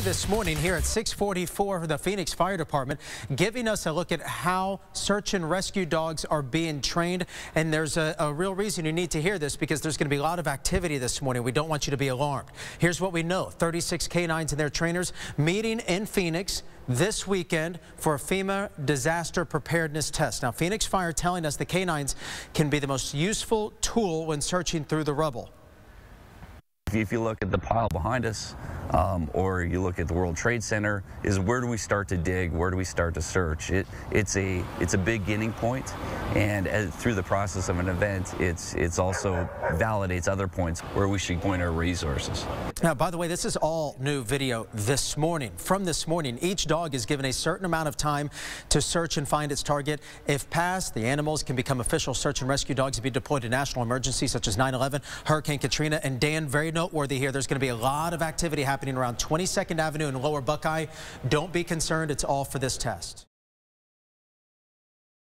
crew this morning here at 644 for the Phoenix Fire Department, giving us a look at how search and rescue dogs are being trained. And there's a real reason you need to hear this, because there's going to be a lot of activity this morning. We don't want you to be alarmed. Here's what we know. 36 canines and their trainers meeting in Phoenix this weekend for a FEMA disaster preparedness test. Now, Phoenix Fire telling us the canines can be the most useful tool when searching through the rubble. If you look at the pile behind us, or you look at the World Trade Center, is where do we start to dig? Where do we start to search? It's a beginning point, and through the process of an event, it's also validates other points where we should point our resources. Now, by the way, this is all new video this morning. From this morning, each dog is given a certain amount of time to search and find its target. If passed, the animals can become official search and rescue dogs and be deployed to national emergencies such as 9/11, Hurricane Katrina, and Dan, very noteworthy here, there's going to be a lot of activity happening around 22nd Avenue and Lower Buckeye. Don't be concerned. It's all for this test.